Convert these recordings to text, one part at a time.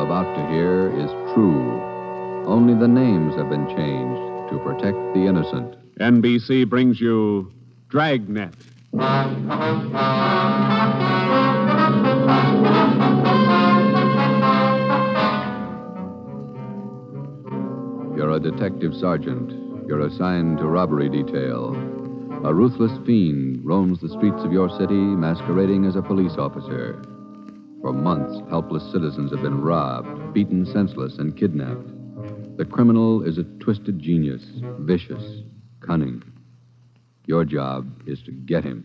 about to hear is true. Only the names have been changed to protect the innocent. NBC brings you Dragnet. You're a detective sergeant. You're assigned to robbery detail. A ruthless fiend roams the streets of your city masquerading as a police officer. For months, helpless citizens have been robbed, beaten senseless, and kidnapped. The criminal is a twisted genius, vicious, cunning. Your job is to get him.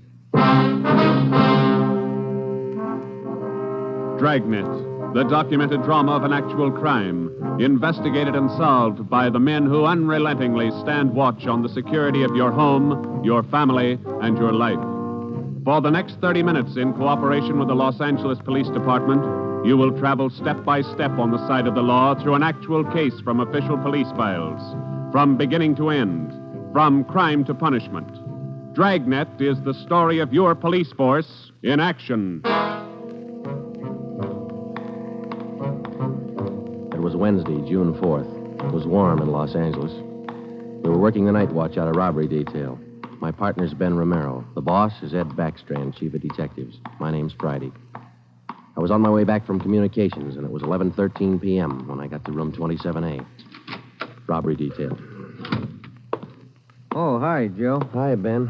Dragnet, the documented drama of an actual crime, investigated and solved by the men who unrelentingly stand watch on the security of your home, your family, and your life. For the next 30 minutes, in cooperation with the Los Angeles Police Department, you will travel step by step on the side of the law through an actual case from official police files, from beginning to end, from crime to punishment. Dragnet is the story of your police force in action. It was Wednesday, June 4th. It was warm in Los Angeles. We were working the night watch out of robbery detail. My partner's Ben Romero. The boss is Ed Backstrand, chief of detectives. My name's Friday. I was on my way back from communications, and it was 11:13 p.m. when I got to room 27A. Robbery detail. Oh, hi, Joe. Hi, Ben.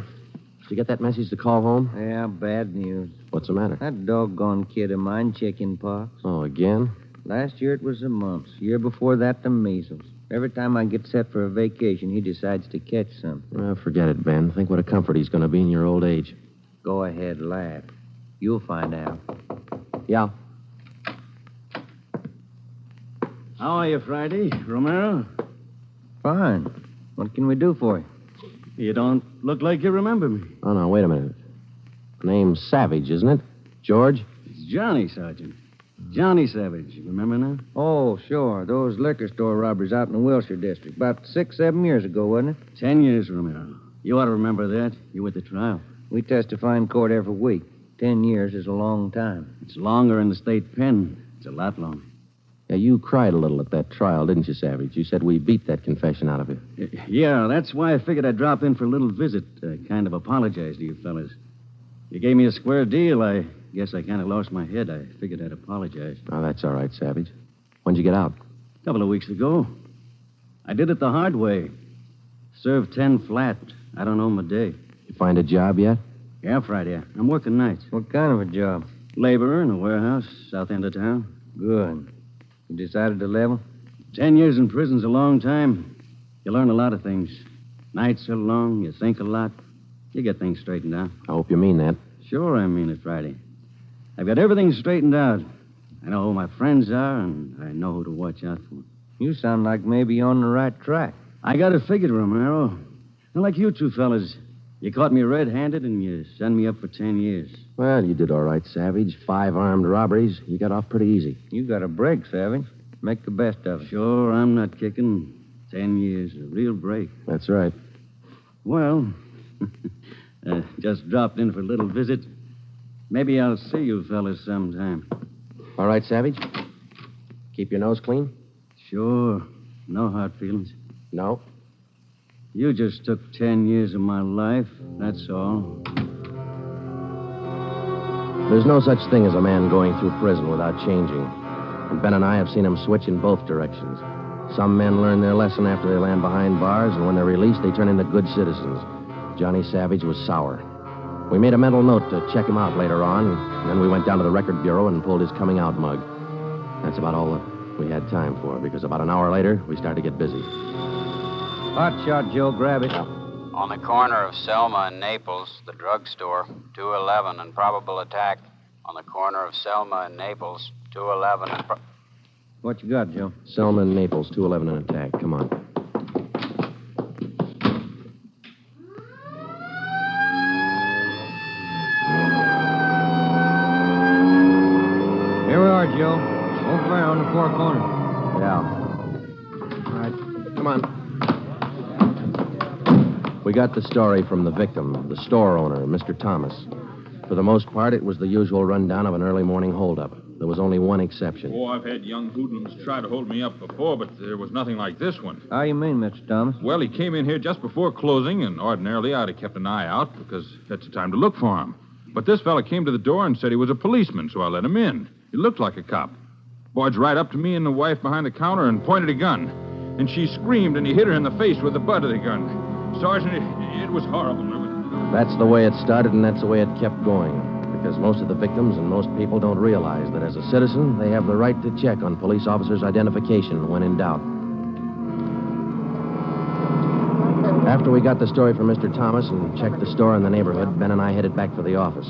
Did you get that message to call home? Yeah, bad news. What's the matter? That doggone kid of mine, chicken pox. Oh, again? Last year it was the mumps. Year before that, the measles. Every time I get set for a vacation, he decides to catch something. Well, forget it, Ben. Think what a comfort he's going to be in your old age. Go ahead, laugh. You'll find out. Yeah. How are you, Friday? Romero? Fine. What can we do for you? You don't look like you remember me. Oh, no, wait a minute. Name's Savage, isn't it? George? It's Johnny, Sergeant. Johnny Savage. You remember now? Oh, sure. Those liquor store robberies out in the Wilshire district. About 6-7 years ago, wasn't it? 10 years, Romero. You ought to remember that. You were at the trial. We testify in court every week. 10 years is a long time. It's longer in the state pen. It's a lot longer. Yeah, you cried a little at that trial, didn't you, Savage? You said we beat that confession out of you. Yeah, that's why I figured I'd drop in for a little visit. Kind of apologize to you fellas. You gave me a square deal. I guess I kind of lost my head. I figured I'd apologize. Oh, that's all right, Savage. When'd you get out? A couple of weeks ago. I did it the hard way. Served 10 flat. I don't know my day. You find a job yet? Yeah, Friday. I'm working nights. What kind of a job? Laborer in a warehouse, south end of town. Good. You decided to level? 10 years in prison's a long time. You learn a lot of things. Nights are long. You think a lot. You get things straightened out. I hope you mean that. Sure, I mean it, Friday. I've got everything straightened out. I know who my friends are, and I know who to watch out for. You sound like maybe you're on the right track. I got it figured, Romero. Not like you two fellas. You caught me red-handed, and you sent me up for 10 years. Well, you did all right, Savage. 5 armed robberies. You got off pretty easy. You got a break, Savage. Make the best of it. Sure, I'm not kicking. 10 years, a real break. That's right. Well, just dropped in for a little visit. Maybe I'll see you fellas sometime. All right, Savage? Keep your nose clean? Sure. No hard feelings. No. You just took 10 years of my life, that's all. There's no such thing as a man going through prison without changing. And Ben and I have seen him switch in both directions. Some men learn their lesson after they land behind bars, and when they're released, they turn into good citizens. Johnny Savage was sour. We made a mental note to check him out later on, and then we went down to the record bureau and pulled his coming out mug. That's about all that we had time for, because about an hour later, we started to get busy. Hot shot, Joe. Grab it. On the corner of Selma and Naples, the drugstore, 211 and probable attack. On the corner of Selma and Naples, 211 and... What you got, Joe? Selma and Naples, 211 and attack. Come on. Here we are, Joe. Over there on the far corner. Yeah. All right. Come on. We got the story from the victim, the store owner, Mr. Thomas. For the most part, it was the usual rundown of an early morning holdup. There was only one exception. Oh, I've had young hoodlums try to hold me up before, but there was nothing like this one. How you mean, Mr. Thomas? Well, he came in here just before closing, and ordinarily I'd have kept an eye out because that's the time to look for him. But this fella came to the door and said he was a policeman, so I let him in. He looked like a cop. Barged right up to me and the wife behind the counter and pointed a gun. And she screamed, and he hit her in the face with the butt of the gun. Sergeant, it was horrible. That's the way it started, and that's the way it kept going. Because most of the victims and most people don't realize that as a citizen, they have the right to check on police officers' identification when in doubt. After we got the story from Mr. Thomas and checked the store in the neighborhood, Ben and I headed back for the office.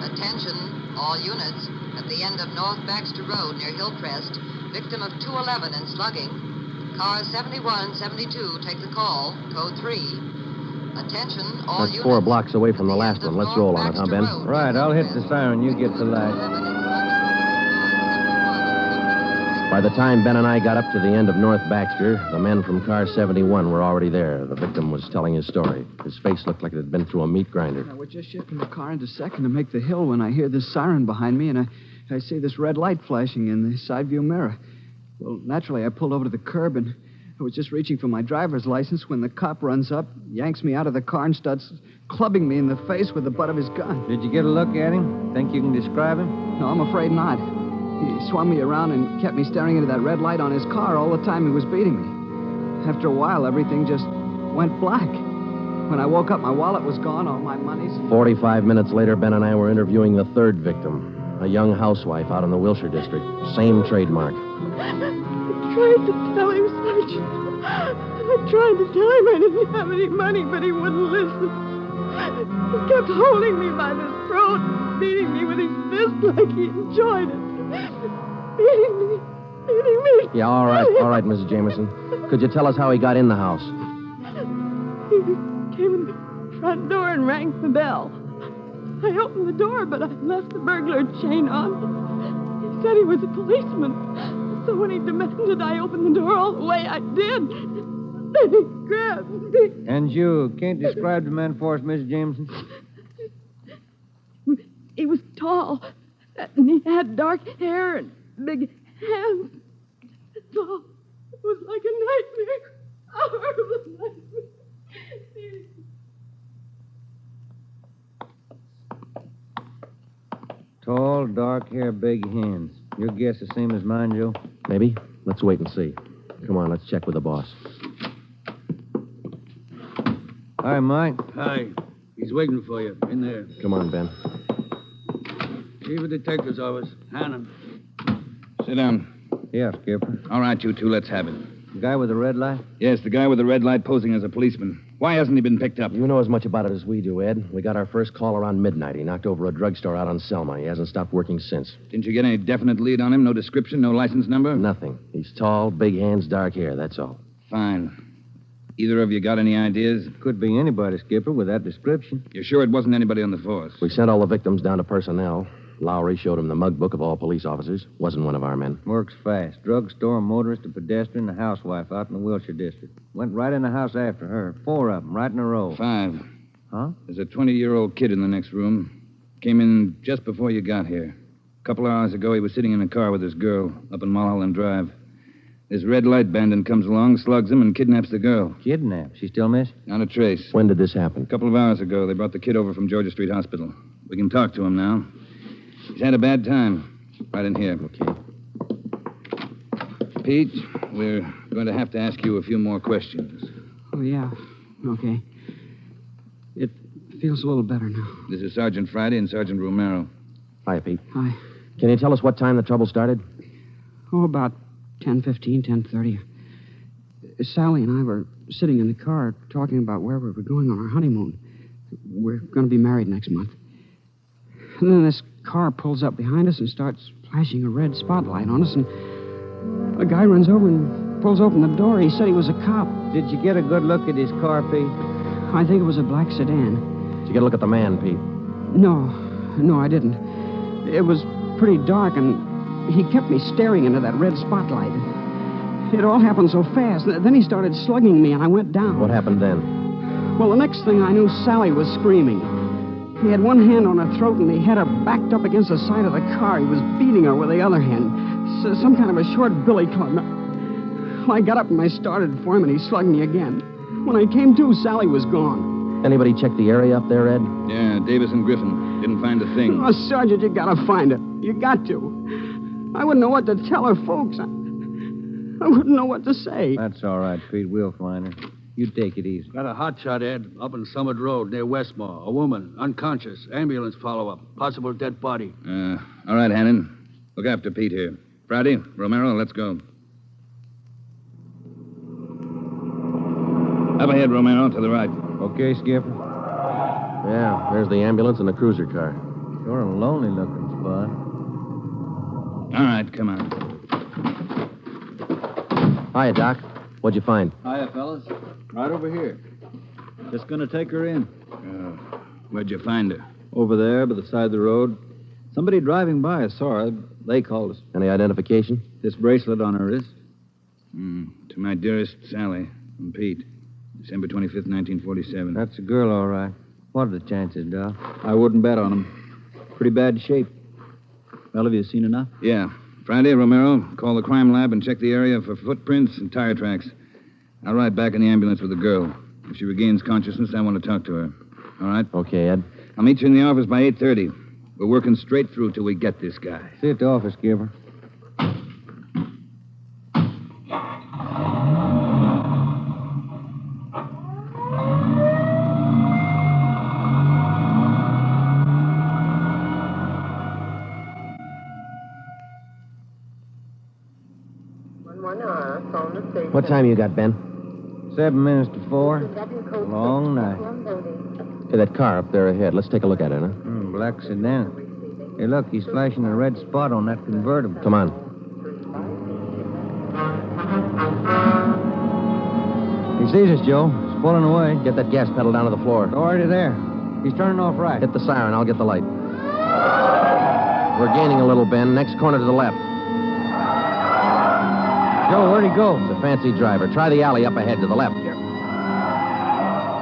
Attention, all units. At the end of North Baxter Road near Hillcrest, victim of 211 and slugging. Car 7172, take the call. Code 3. Attention, all That's units. 4 blocks away from the last one. Let's roll on it, huh, Ben? Right, I'll hit the siren. You get the light. By the time Ben and I got up to the end of North Baxter, the men from car 71 were already there. The victim was telling his story. His face looked like it had been through a meat grinder. We're just shifting the car into second to make the hill when I hear this siren behind me, and I see this red light flashing in the side view mirror. Well, naturally, I pulled over to the curb, and I was just reaching for my driver's license when the cop runs up, yanks me out of the car, and starts clubbing me in the face with the butt of his gun. Did you get a look at him? Think you can describe him? No, I'm afraid not. He swung me around and kept me staring into that red light on his car all the time he was beating me. After a while, everything just went black. When I woke up, my wallet was gone, all my money's... 45 minutes later, Ben and I were interviewing the third victim, a young housewife out in the Wilshire district. Same trademark. I tried to tell him, Sergeant. I tried to tell him I didn't have any money, but he wouldn't listen. He kept holding me by the throat and beating me with his fist like he enjoyed it. Beating me. Yeah, all right, Mrs. Jameson. Could you tell us how he got in the house? He came in the front door and rang the bell. I opened the door, but I left the burglar chain on. He said he was a policeman. So when he demanded I open the door all the way, I did. Then he grabbed me. And you can't describe the man for us, Mrs. Jameson? He was tall, and he had dark hair and big hands. That's all. It was like a nightmare. A horrible nightmare. Tall, dark hair, big hands. Your guess the same as mine, Joe? Maybe. Let's wait and see. Come on, let's check with the boss. Hi, Mike. Hi. He's waiting for you. In there. Come on, Ben. Chief of Detective's office. Hannon. Sit down. Yeah, Skipper. All right, you two, let's have it. The guy with the red light? Yes, the guy with the red light posing as a policeman. Why hasn't he been picked up? You know as much about it as we do, Ed. We got our first call around midnight. He knocked over a drugstore out on Selma. He hasn't stopped working since. Didn't you get any definite lead on him? No description, no license number? Nothing. He's tall, big hands, dark hair, that's all. Fine. Either of you got any ideas? Could be anybody, Skipper, with that description. You're sure it wasn't anybody on the force? We sent all the victims down to personnel. Lowry showed him the mug book of all police officers. Wasn't one of our men. Works fast. Drugstore, motorist, a pedestrian, a housewife out in the Wilshire district. Went right in the house after her. 4 of them, right in a row. 5. Huh? There's a 20-year-old kid in the next room. Came in just before you got here. A couple of hours ago, he was sitting in a car with his girl up in Mulholland Drive. This red light bandit comes along, slugs him, and kidnaps the girl. Kidnapped? She still missing? Not a trace. When did this happen? A couple of hours ago, they brought the kid over from Georgia Street Hospital. We can talk to him now. He's had a bad time. Right in here. Okay. Pete, we're going to have to ask you a few more questions. Oh, yeah. Okay. It feels a little better now. This is Sergeant Friday and Sergeant Romero. Hi, Pete. Hi. Can you tell us what time the trouble started? Oh, about 10:15, 10:30. Sally and I were sitting in the car talking about where we were going on our honeymoon. We're going to be married next month. And then this car pulls up behind us and starts flashing a red spotlight on us, and a guy runs over and pulls open the door. He said he was a cop. Did you get a good look at his car, Pete? I think it was a black sedan. Did you get a look at the man, Pete? No, I didn't. It was pretty dark, and he kept me staring into that red spotlight. It all happened so fast. Then he started slugging me, and I went down. What happened then? Well, the next thing I knew, Sally was screaming. He had one hand on her throat, and he had her backed up against the side of the car. He was beating her with the other hand. Some kind of a short billy club. Well, I got up and I started for him, and he slugged me again. When I came to, Sally was gone. Anybody check the area up there, Ed? Yeah, Davis and Griffin. Didn't find a thing. Oh, Sergeant, you gotta find her. You got to. I wouldn't know what to tell her folks. I wouldn't know what to say. That's all right, Pete. We'll find her. You take it easy. Got a hot shot, Ed, up on Summit Road near Westmore. A woman, unconscious. Ambulance follow-up. Possible dead body. All right, Hannon. Look after Pete here. Friday, Romero, let's go. Up ahead, Romero, to the right. Okay, Skipper? Yeah, there's the ambulance and the cruiser car. Sure a lonely-looking spot. All right, come on. Hiya, Doc. What'd you find? Hiya, fellas. Right over here. Just gonna take her in. Where'd you find her? Over there, by the side of the road. Somebody driving by saw her. They called us. Any identification? This bracelet on her wrist. To my dearest Sally from Pete. December 25th, 1947. That's a girl, all right. What are the chances, Doc? I wouldn't bet on them. Pretty bad shape. Well, have you seen enough? Yeah. Friday, Romero, call the crime lab and check the area for footprints and tire tracks. I'll ride back in the ambulance with the girl. If she regains consciousness, I want to talk to her. All right? Okay, Ed. I'll meet you in the office by 8:30. We're working straight through till we get this guy. See you at the office, Skipper. What time you got, Ben? 7 minutes to 4. Long night. Hey, that car up there ahead. Let's take a look at it, huh? Black sedan. Hey, look, he's flashing a red spot on that convertible. Come on. He sees us, Joe. He's pulling away. Get that gas pedal down to the floor. Already there. He's turning off right. Hit the siren. I'll get the light. We're gaining a little, Ben. Next corner to the left. Joe, where'd he go? It's a fancy driver. Try the alley up ahead to the left here.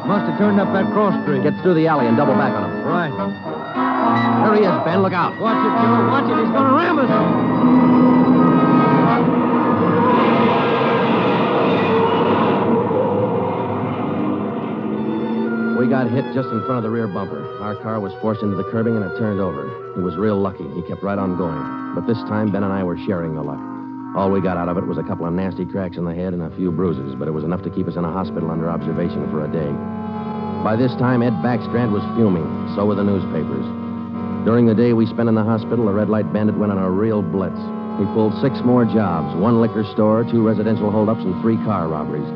Must have turned up that cross street. Get through the alley and double back on him. Right. There he is, Ben. Look out. Watch it, Joe. Watch it. He's going to ram us. We got hit just in front of the rear bumper. Our car was forced into the curbing and it turned over. He was real lucky. He kept right on going. But this time, Ben and I were sharing the luck. All we got out of it was a couple of nasty cracks in the head and a few bruises, but it was enough to keep us in a hospital under observation for a day. By this time, Ed Backstrand was fuming. So were the newspapers. During the day we spent in the hospital, the Red Light Bandit went on a real blitz. He pulled 6 more jobs, 1 liquor store, 2 residential holdups, and 3 car robberies.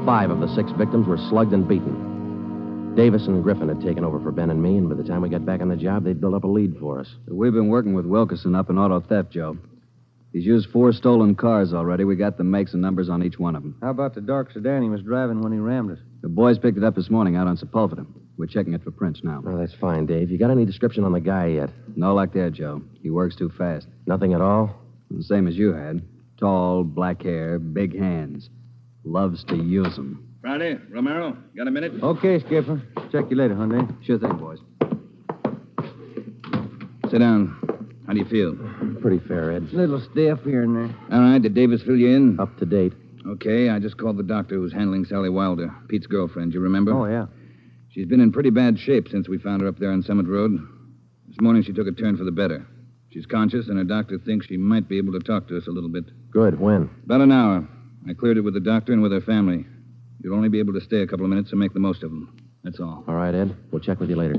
5 of the 6 victims were slugged and beaten. Davis and Griffin had taken over for Ben and me, and by the time we got back on the job, they'd built up a lead for us. We've been working with Wilkerson up in auto theft, Joe. He's used 4 stolen cars already. We got the makes and numbers on each one of them. How about the dark sedan he was driving when he rammed us? The boys picked it up this morning out on Sepulveda. We're checking it for prints now. Oh, that's fine, Dave. You got any description on the guy yet? No luck there, Joe. He works too fast. Nothing at all? The same as you had. Tall, black hair, big hands. Loves to use them. Friday, Romero, got a minute? Okay, Skipper. Check you later, Hyundai. Sure thing, boys. Sit down. How do you feel? Pretty fair, Ed. Little stiff here and there. All right, did Davis fill you in? Up to date. Okay, I just called the doctor who's handling Sally Wilder, Pete's girlfriend, you remember? Oh, yeah. She's been in pretty bad shape since we found her up there on Summit Road. This morning she took a turn for the better. She's conscious, and her doctor thinks she might be able to talk to us a little bit. Good. When? About an hour. I cleared it with the doctor and with her family. You'll only be able to stay a couple of minutes, so make the most of them. That's all. All right, Ed. We'll check with you later.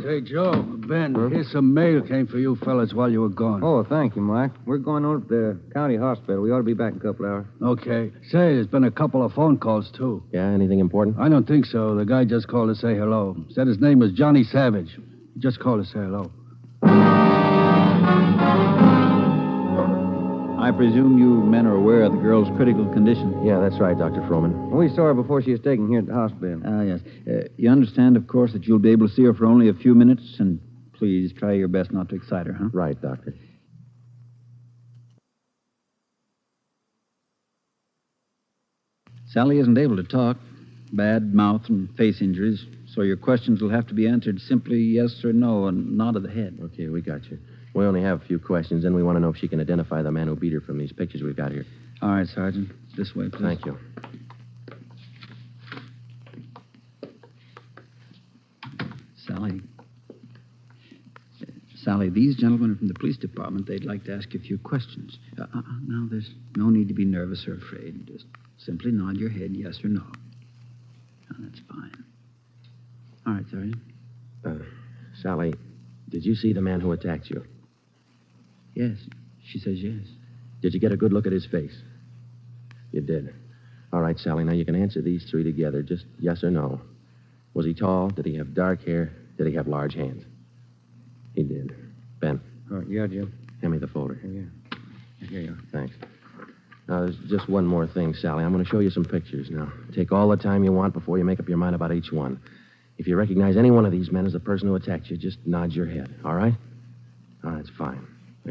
Say, Joe, Ben, here's some mail came for you fellas while you were gone. Oh, thank you, Mike. We're going over to the county hospital. We ought to be back in a couple hours. Okay. Say, there's been a couple of phone calls, too. Yeah, anything important? I don't think so. The guy just called to say hello. Said his name was Johnny Savage. He just called to say hello. I presume you men are aware of the girl's critical condition. Yeah, that's right, Dr. Froman. We saw her before she was taken here at the hospital. Yes. You understand, of course, that you'll be able to see her for only a few minutes, and please try your best not to excite her, huh? Right, Doctor. Sally isn't able to talk. Bad mouth and face injuries. So your questions will have to be answered simply yes or no and nod of the head. Okay, we got you. We only have a few questions, and we want to know if she can identify the man who beat her from these pictures we've got here. All right, Sergeant. This way, please. Thank you. Sally, these gentlemen are from the police department. They'd like to ask you a few questions. Now, there's no need to be nervous or afraid. Just simply nod your head yes or no. Now, that's fine. All right, Sergeant. Sally, did you see the man who attacked you? Yes. She says yes. Did you get a good look at his face? You did. All right, Sally, now you can answer these three together. Just yes or no. Was he tall? Did he have dark hair? Did he have large hands? He did. Ben. All right, yeah, Jim. Hand me the folder. Yeah. Here you are. Thanks. Now, there's just one more thing, Sally. I'm going to show you some pictures now. Take all the time you want before you make up your mind about each one. If you recognize any one of these men as the person who attacked you, just nod your head, all right? All right, it's fine.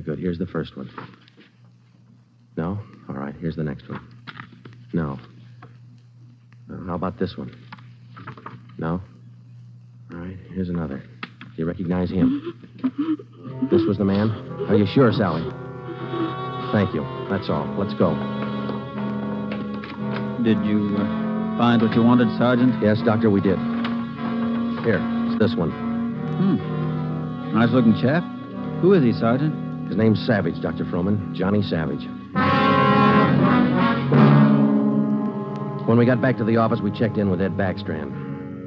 Good. Here's the first one. No? All right, here's the next one. No. How about this one? No? All right, here's another. Do you recognize him? This was the man? Are you sure, Sally? Thank you. That's all. Let's go. Did you find what you wanted, Sergeant? Yes, Doctor, we did. Here, it's this one. Nice-looking chap. Who is he, Sergeant? His name's Savage, Dr. Froman. Johnny Savage. When we got back to the office, we checked in with Ed Backstrand.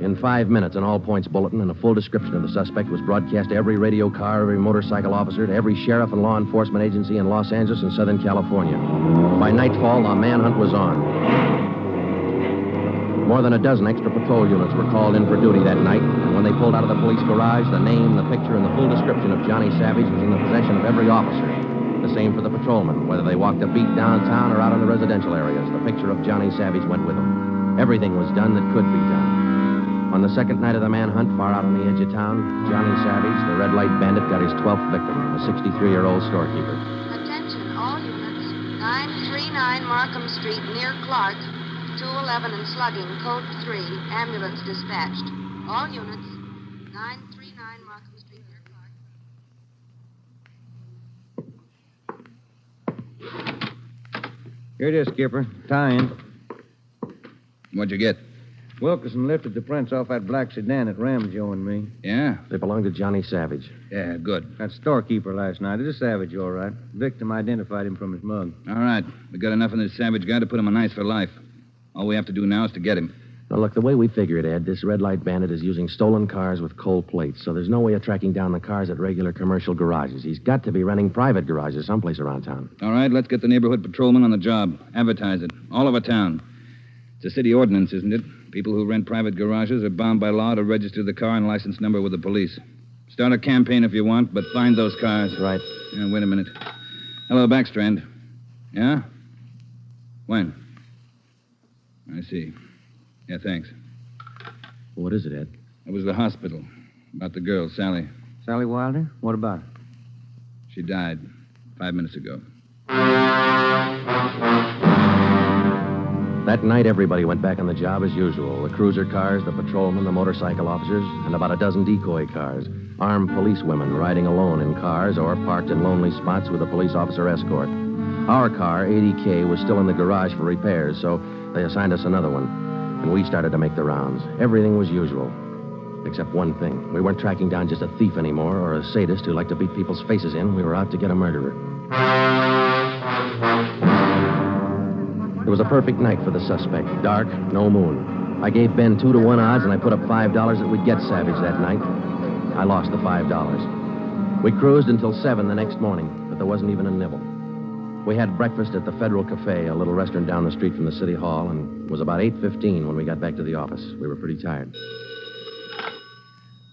In 5 minutes, an all-points bulletin and a full description of the suspect was broadcast to every radio car, every motorcycle officer, to every sheriff and law enforcement agency in Los Angeles and Southern California. By nightfall, the manhunt was on. More than a dozen extra patrol units were called in for duty that night, and when they pulled out of the police garage, the name, the picture, and the full description of Johnny Savage was in the possession of every officer. The same for the patrolmen, whether they walked a beat downtown or out in the residential areas. The picture of Johnny Savage went with them. Everything was done that could be done. On the second night of the manhunt, far out on the edge of town, Johnny Savage, the red light bandit, got his 12th victim, a 63-year-old storekeeper. Attention, all units. 939 Markham Street, near Clark. 211 and slugging, code 3. Ambulance dispatched. All units. 939 Markham Street, near Clark. Here it is, Skipper. Tie-in. What'd you get? Wilkerson lifted the prints off that black sedan that rammed Joe and me. Yeah? They belonged to Johnny Savage. Yeah, good. That storekeeper last night. It is Savage, all right. Victim identified him from his mug. All right. We got enough in this Savage guy to put him on ice for life. All we have to do now is to get him. Now, look, the way we figure it, Ed, this red light bandit is using stolen cars with cold plates, so there's no way of tracking down the cars at regular commercial garages. He's got to be renting private garages someplace around town. All right, let's get the neighborhood patrolman on the job. Advertise it. All over town. It's a city ordinance, isn't it? People who rent private garages are bound by law to register the car and license number with the police. Start a campaign if you want, but find those cars. Right. Yeah, wait a minute. Hello, Backstrand. Yeah? When? I see. Yeah, thanks. What is it, Ed? It was the hospital. About the girl, Sally. Sally Wilder? What about her? She died 5 minutes ago. That night, everybody went back on the job as usual. The cruiser cars, the patrolmen, the motorcycle officers, and about a dozen decoy cars. Armed policewomen riding alone in cars or parked in lonely spots with a police officer escort. Our car, 80K, was still in the garage for repairs, so they assigned us another one. And we started to make the rounds. Everything was usual. Except one thing. We weren't tracking down just a thief anymore or a sadist who liked to beat people's faces in. We were out to get a murderer. It was a perfect night for the suspect. Dark, no moon. I gave Ben 2-to-1 odds, and I put up $5 that we'd get Savage that night. I lost the $5. We cruised until 7 the next morning, but there wasn't even a nibble. We had breakfast at the Federal Cafe, a little restaurant down the street from the city hall, and it was about 8:15 when we got back to the office. We were pretty tired.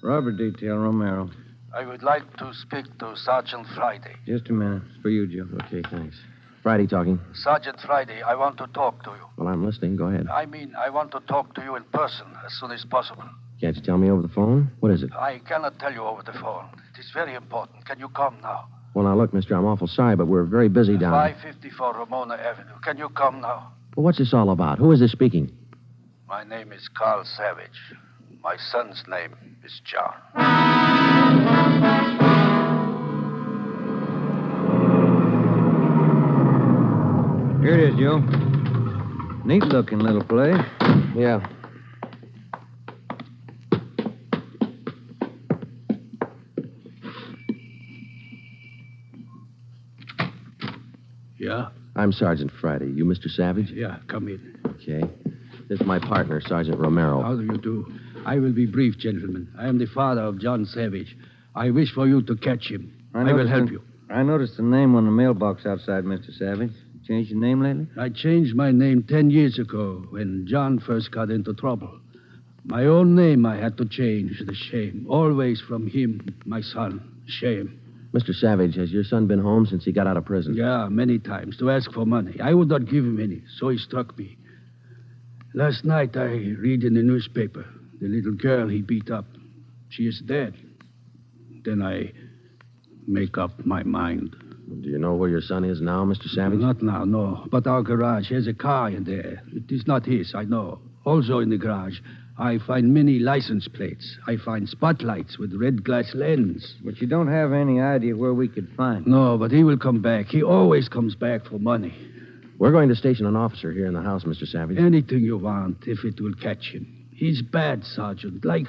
Robbery detail, Romero. I would like to speak to Sergeant Friday. Just a minute. It's for you, Joe. Okay, thanks. Friday talking. Sergeant Friday, I want to talk to you. Well, I'm listening. Go ahead. I want to talk to you in person as soon as possible. Can't you tell me over the phone? What is it? I cannot tell you over the phone. It is very important. Can you come now? Well, now, look, mister, I'm awful sorry, but we're very busy down 554 Ramona Avenue. Can you come now? Well, what's this all about? Who is this speaking? My name is Carl Savage. My son's name is John. Here it is, Joe. Neat-looking little place. Yeah. Yeah? I'm Sergeant Friday. You Mr. Savage? Yeah, come in. Okay. This is my partner, Sergeant Romero. How do you do? I will be brief, gentlemen. I am the father of John Savage. I wish for you to catch him. I will help you. I noticed the name on the mailbox outside, Mr. Savage. Changed your name lately? I changed my name 10 years ago when John first got into trouble. My own name I had to change. The shame. Always from him, my son. Shame. Mr. Savage, has your son been home since he got out of prison? Yeah, many times to ask for money. I would not give him any, so he struck me. Last night I read in the newspaper the little girl he beat up. She is dead. Then I make up my mind. Do you know where your son is now, Mr. Savage? Not now, no. But our garage has a car in there. It is not his, I know. Also in the garage, I find many license plates. I find spotlights with red glass lens. But you don't have any idea where we could find him. No, but he will come back. He always comes back for money. We're going to station an officer here in the house, Mr. Savage. Anything you want, if it will catch him. He's bad, Sergeant. Like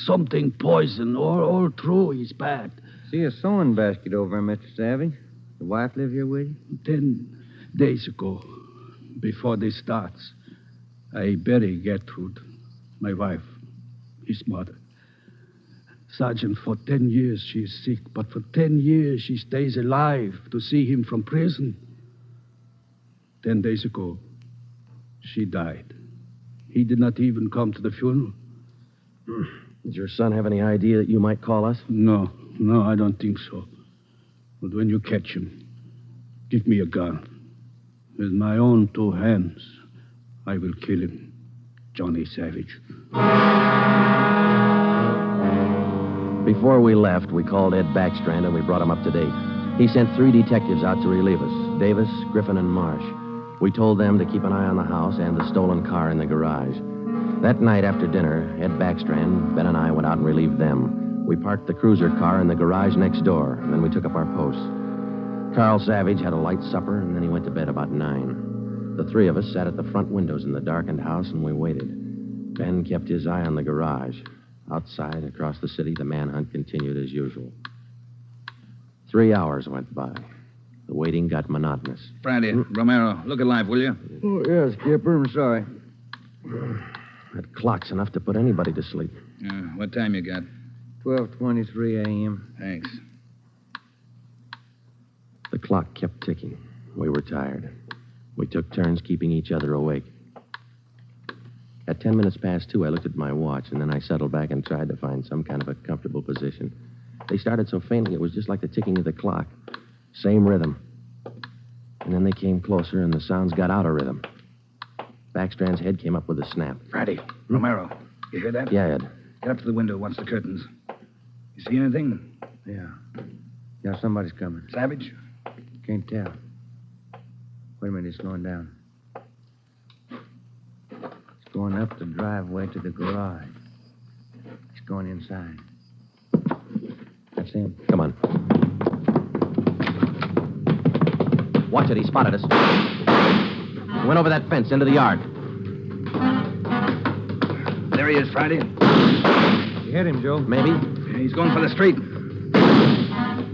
something poison. All through, he's bad. See a sewing basket over there, Mr. Savage. The wife live here with you? 10 days ago, before this starts, I bury Gertrude, my wife, his mother. Sergeant, for 10 years she is sick, but for 10 years she stays alive to see him from prison. 10 days ago, she died. He did not even come to the funeral. Does your son have any idea that you might call us? No, I don't think so. But when you catch him, give me a gun. With my own 2 hands, I will kill him. Johnny Savage. Before we left, we called Ed Backstrand and we brought him up to date. He sent 3 detectives out to relieve us, Davis, Griffin, and Marsh. We told them to keep an eye on the house and the stolen car in the garage. That night after dinner, Ed Backstrand, Ben, and I went out and relieved them. We parked the cruiser car in the garage next door, and then we took up our posts. Carl Savage had a light supper, and then he went to bed about 9. The 3 of us sat at the front windows in the darkened house, and we waited. Ben kept his eye on the garage. Outside, across the city, the manhunt continued as usual. 3 hours went by. The waiting got monotonous. Friday, Romero, look alive, will you? Oh, yes, Skipper. I'm sorry. That clock's enough to put anybody to sleep. What time you got? 12:23 a.m. Thanks. The clock kept ticking. We were tired. We took turns keeping each other awake. At 10 minutes past 2, I looked at my watch, and then I settled back and tried to find some kind of a comfortable position. They started so faintly, it was just like the ticking of the clock. Same rhythm. And then they came closer, and the sounds got out of rhythm. Backstrand's head came up with a snap. Friday, Romero, you hear that? Yeah, Ed. Get up to the window, watch the curtains. You see anything? Yeah. Yeah, somebody's coming. Savage? Can't tell. Wait a minute, it's slowing down. It's going up the driveway to the garage. He's going inside. That's him. Come on. Watch it, he spotted us. He went over that fence into the yard. There he is, Friday. You hit him, Joe? Maybe. He's going for the street.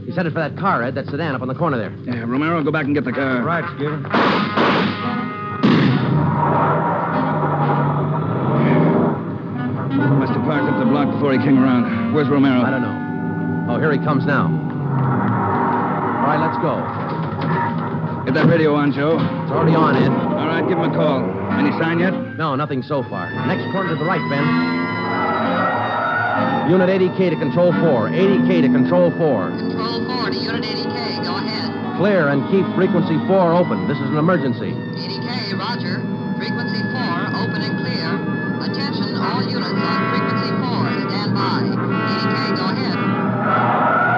He's headed for that car, Ed, that sedan up on the corner there. Yeah, Romero, go back and get the car. Right, Skipper. Must have parked up the block before he came around. Where's Romero? I don't know. Oh, here he comes now. All right, let's go. Get that radio on, Joe. It's already on, Ed. All right, give him a call. Any sign yet? No, nothing so far. Next corner to the right, Ben. Unit 80K to Control 4. 80K to Control 4. Control 4 to Unit 80K. Go ahead. Clear and keep frequency 4 open. This is an emergency. 80K, roger. Frequency 4, open and clear. Attention, all units on frequency 4. Stand by. 80K, go ahead.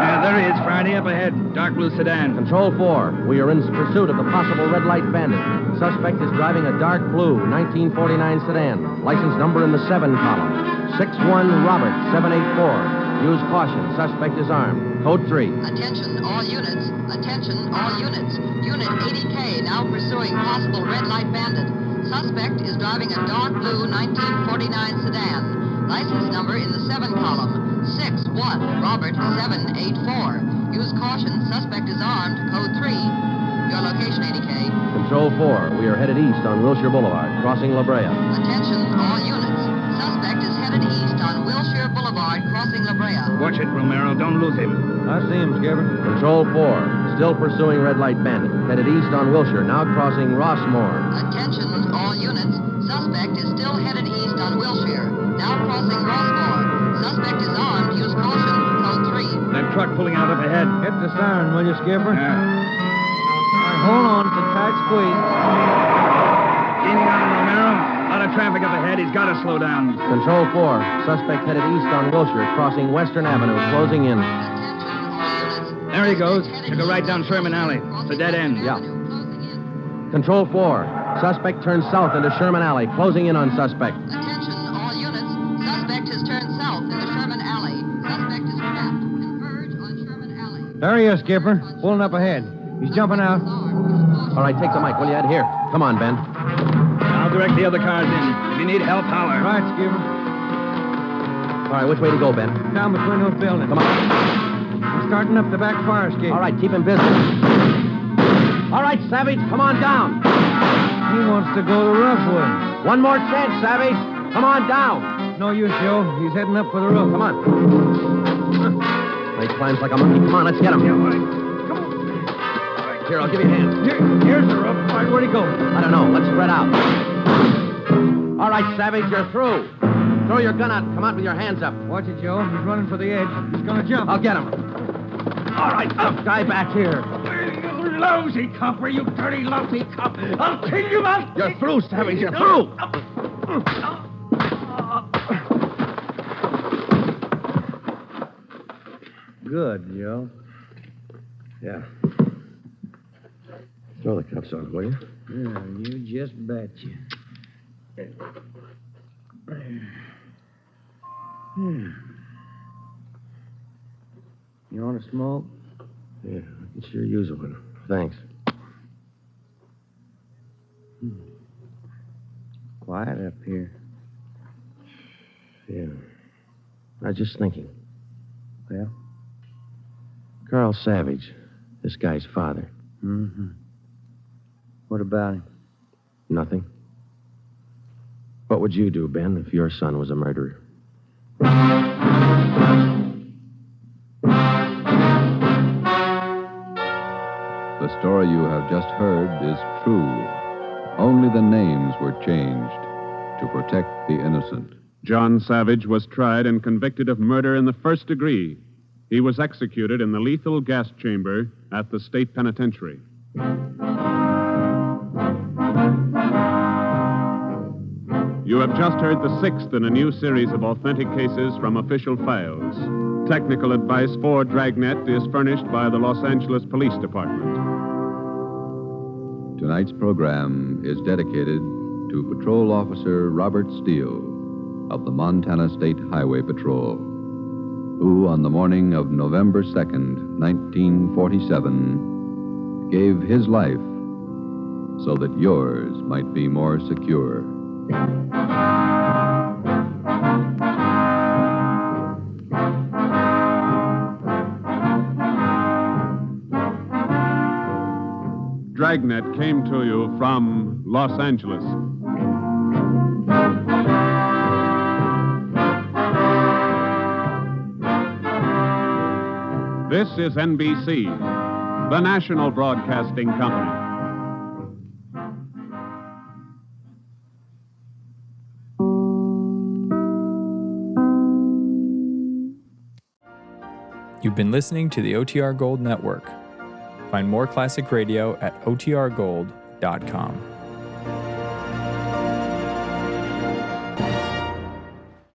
Yeah, there he is, Friday, up ahead. Dark blue sedan. Control 4. We are in pursuit of the possible red light bandit. Suspect is driving a dark blue 1949 sedan. License number in the 7 column. 61 Robert 784. Use caution. Suspect is armed. Code 3. Attention, all units. Attention, all units. Unit 80K now pursuing possible red light bandit. Suspect is driving a dark blue 1949 sedan. License number in the 7 column. 61 Robert 784. Use caution. Suspect is armed. Code 3. Your location, 80K. Control 4. We are headed east on Wilshire Boulevard, crossing La Brea. Attention, all units. Suspect is headed east on Wilshire Boulevard, crossing La Brea. Watch it, Romero. Don't lose him. I see him, Skipper. Control 4. Still pursuing red light bandit. Headed east on Wilshire, now crossing Rossmore. Attention, all units. Suspect is still headed east on Wilshire, now crossing Rossmore. Suspect is armed. Use caution. Code 3. That truck pulling out up ahead. Hit the siren, will you, Skipper? Yeah. Hold on, it's a tight squeeze. Gaining on him, Romero. A lot of traffic up ahead. He's got to slow down. Control 4. Suspect headed east on Wilshire, crossing Western Avenue, closing in. There he goes. Took a right down Sherman Alley. It's a dead end. Yeah. Control 4. Suspect turns south into Sherman Alley, closing in on suspect. Attention, all units. Suspect has turned south into Sherman Alley. Suspect is trapped. Converge on Sherman Alley. There he is, Skipper. Pulling up ahead. He's jumping out. All right, take the mic, will you, Ed? Here. Come on, Ben. I'll direct the other cars in. If you need help, holler. Right, Skipper. All right, which way to go, Ben? Down between those buildings. Come on. He's starting up the back fire escape. All right, keep him busy. All right, Savage, come on down. He wants to go to Roughwood. One more chance, Savage. Come on down. No use, Joe. He's heading up for the roof. Come on. He climbs like a monkey. Come on, let's get him. Yeah, all right. Come on. All right, here, I'll give you a hand. Here's the roof. All right, where'd he go? I don't know. Let's spread out. All right, Savage, you're through. Throw your gun out. Come out with your hands up. Watch it, Joe. He's running for the edge. He's going to jump. I'll get him. All right, up, guy back here. You lousy copper, you dirty, lousy cop. I'll kill you, man. You're through, Savage. You're through. Good, Joe. Yeah. Throw the cuffs on, will you? Yeah, you just betcha. You want to smoke? Yeah, I can sure use one. Thanks. Quiet up here. Yeah. I was just thinking. Well? Carl Savage, this guy's father. Mm-hmm. What about him? Nothing. What would you do, Ben, if your son was a murderer? The story you have just heard is true. Only the names were changed to protect the innocent. John Savage was tried and convicted of murder in the first degree. He was executed in the lethal gas chamber at the state penitentiary. You have just heard the sixth in a new series of authentic cases from official files. Technical advice for Dragnet is furnished by the Los Angeles Police Department. Tonight's program is dedicated to Patrol Officer Robert Steele of the Montana State Highway Patrol, who on the morning of November 2nd, 1947, gave his life so that yours might be more secure. Dragnet came to you from Los Angeles. This is NBC, the national broadcasting company. You've been listening to the OTR Gold Network. Find more classic radio at otrgold.com.